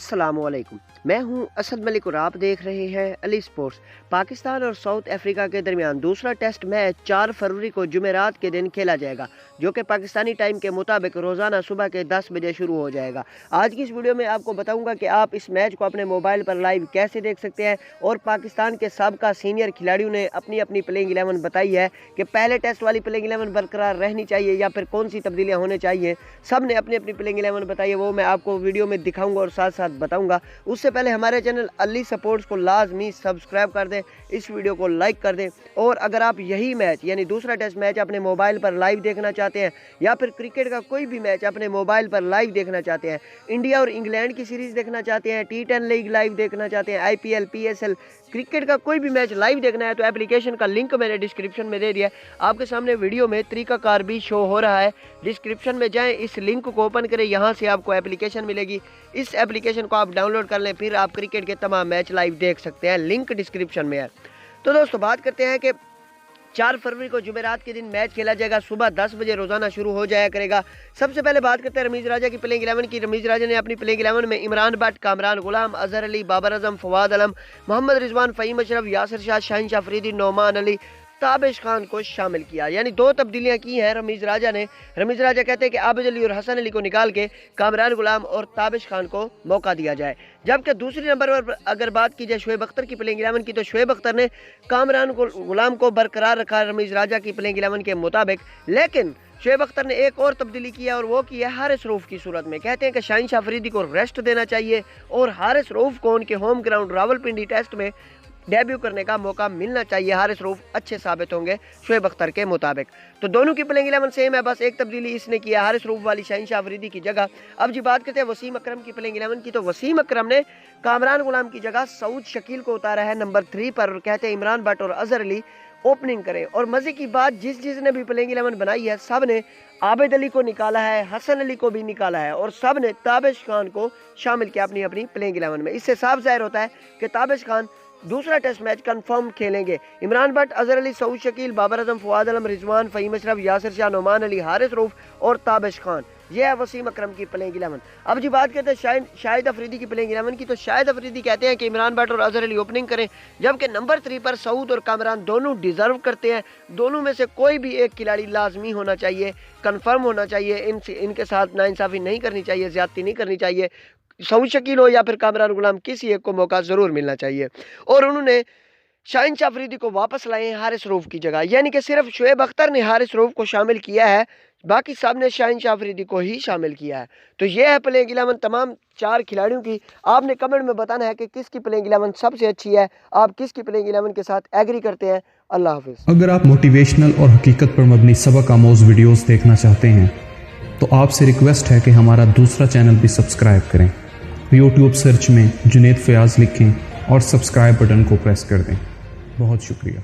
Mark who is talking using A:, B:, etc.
A: अस्सलामुअलैकुम। मैं हूं असद मलिक और आप देख रहे हैं अली स्पोर्ट्स। पाकिस्तान और साउथ अफ्रीका के दरमियान दूसरा टेस्ट मैच 4 फरवरी को जुमेरात के दिन खेला जाएगा, जो कि पाकिस्तानी टाइम के मुताबिक रोज़ाना सुबह के 10 बजे शुरू हो जाएगा। आज की इस वीडियो में आपको बताऊंगा कि आप इस मैच को अपने मोबाइल पर लाइव कैसे देख सकते हैं और पाकिस्तान के साबका सीनियर खिलाड़ियों ने अपनी अपनी प्लेइंग 11 बताई है कि पहले टेस्ट वाली प्लेइंग 11 बरकरार रहनी चाहिए या फिर कौन सी तब्दीलियाँ होनी चाहिए। सब ने अपनी अपनी प्लेइंग 11 बताई है, वो मैं आपको वीडियो में दिखाऊंगा और साथ साथ बताऊंगा। उससे पहले हमारे चैनल अली सपोर्ट्स को लाजमी सब्सक्राइब कर दें, इस वीडियो को लाइक कर दें। और अगर आप यही मैच यानी दूसरा टेस्ट मैच अपने मोबाइल पर लाइव देखना चाहते हैं या फिर क्रिकेट का कोई भी मैच अपने मोबाइल पर लाइव देखना चाहते हैं, इंडिया और इंग्लैंड की सीरीज़ देखना चाहते हैं, T10 लीग लाइव देखना चाहते हैं, IPL PSL क्रिकेट का कोई भी मैच लाइव देखना है, तो एप्लीकेशन का लिंक मैंने डिस्क्रिप्शन में दे दिया है। आपके सामने वीडियो में तरीकाकार भी शो हो रहा है। डिस्क्रिप्शन में जाएं, इस लिंक को ओपन करें, यहाँ से आपको एप्लीकेशन मिलेगी। इस एप्लीकेशन को आप डाउनलोड कर लें, फिर आप क्रिकेट के तमाम मैच लाइव देख सकते हैं। लिंक डिस्क्रिप्शन में है। तो दोस्तों बात करते हैं कि 4 फरवरी को जुमेरात के दिन मैच खेला जाएगा, सुबह 10 बजे रोजाना शुरू हो जाया करेगा। सबसे पहले बात करते हैं रमीज राजा की प्लेइंग 11 की। रमीज राजा ने अपनी प्लेइंग 11 में इमरान भट्ट, कामरान गुलाम, अजहर अली, बाबर आजम, फवाद आलम, मोहम्मद रिजवान, फ़हीम अशरफ, यासिर शाह, शाहीन शाह अफरीदी, नोमान अली, ताबिश खान को शामिल किया। यानी 2 तब्दीलियां की हैं रमीज राजा ने। रमीज राजा कहते हैं कि आबिद अली और हसन अली को निकाल के कामरान गुलाम और ताबिश खान को मौका दिया जाए। जबकि दूसरी नंबर पर अगर बात की जाए शोएब अख्तर की प्लेइंग 11 की, तो शोएब अख्तर ने कामरान गुलाम को बरकरार रखा रमीज राजा की प्लेइंग 11 के मुताबिक। लेकिन शोएब अख्तर ने एक और तब्दीली की है और वो की है हारिस रऊफ की सूरत में। कहते हैं कि शाहीन शाह अफरीदी को रेस्ट देना चाहिए और हारिस रऊफ को उनके होम ग्राउंड रावलपिंडी टेस्ट में डेब्यू करने का मौका मिलना चाहिए। हारिस रऊफ अच्छे साबित होंगे शोएब अख्तर के मुताबिक। तो दोनों की प्लेइंग 11 सेम है, बस एक तब्दीली इसने किया हारिस रऊफ वाली शाहीन शाह अफरीदी की जगह। अब जी बात करते हैं वसीम अकरम की प्लेइंग 11 की। तो वसीम अकरम ने कामरान गुलाम की जगह सऊद शकील को उतारा है नंबर 3 पर और कहते हैं इमरान भट्ट और अजहर अली ओपनिंग करें। और मजे की बात, जिसने भी प्लेइंग 11 बनाई है सब ने आबिद अली को निकाला है, हसन अली को भी निकाला है और सब ने ताबिश खान को शामिल किया अपनी अपनी प्लेइंग 11 में। इससे साफ जाहिर होता है कि ताबिश खान दूसरा टेस्ट मैच कंफर्म खेलेंगे। इमरान भट्ट, अजहर अली, सऊद शकील, बाबर आजम, फवाद आलम, रिजवान, फ़हीम अशरफ, यासिर शाह, नोमान अली, हारिस रऊफ और ताबिश खान, यह है वसीम अकरम की प्लेइंग 11। अब जी बात करते हैं शाहिद अफरीदी की प्लेइंग 11 की। तो शाहिद अफरीदी कहते हैं कि इमरान भट्ट और अजहर अली ओपनिंग करें, जबकि नंबर 3 पर सऊद और कामरान दोनों डिजर्व करते हैं। दोनों में से कोई भी एक खिलाड़ी लाजमी होना चाहिए, कन्फर्म होना चाहिए। इनके साथ नाइंसाफ़ी नहीं करनी चाहिए, ज़्यादती नहीं करनी चाहिए। सऊद शकील हो या फिर कामरान गुलाम, किसी एक को मौका ज़रूर मिलना चाहिए। और उन्होंने शाहीन शाह अफरीदी को वापस लाए हैं हारिस रऊफ की जगह, यानी कि सिर्फ शोएब अख्तर ने हारिस रऊफ को शामिल किया है, बाकी सब ने शाहीन शाह अफरीदी को ही शामिल किया है। तो यह है प्लेइंग 11 तमाम 4 खिलाड़ियों की। आपने कमेंट में बताना है कि किसकी प्लेइंग 11 सबसे अच्छी है, आप किसकी प्लेइंग 11 के साथ एग्री करते हैं। अल्लाह हाफिज़।
B: अगर आप मोटिवेशनल और हकीकत पर मबनी सबक आमोज़ वीडियोस देखना चाहते हैं तो आपसे रिक्वेस्ट है कि हमारा दूसरा चैनल भी सब्सक्राइब करें। यूट्यूब सर्च में जुनैद फयाज लिखें और सब्सक्राइब बटन को प्रेस कर दें। बहुत शुक्रिया।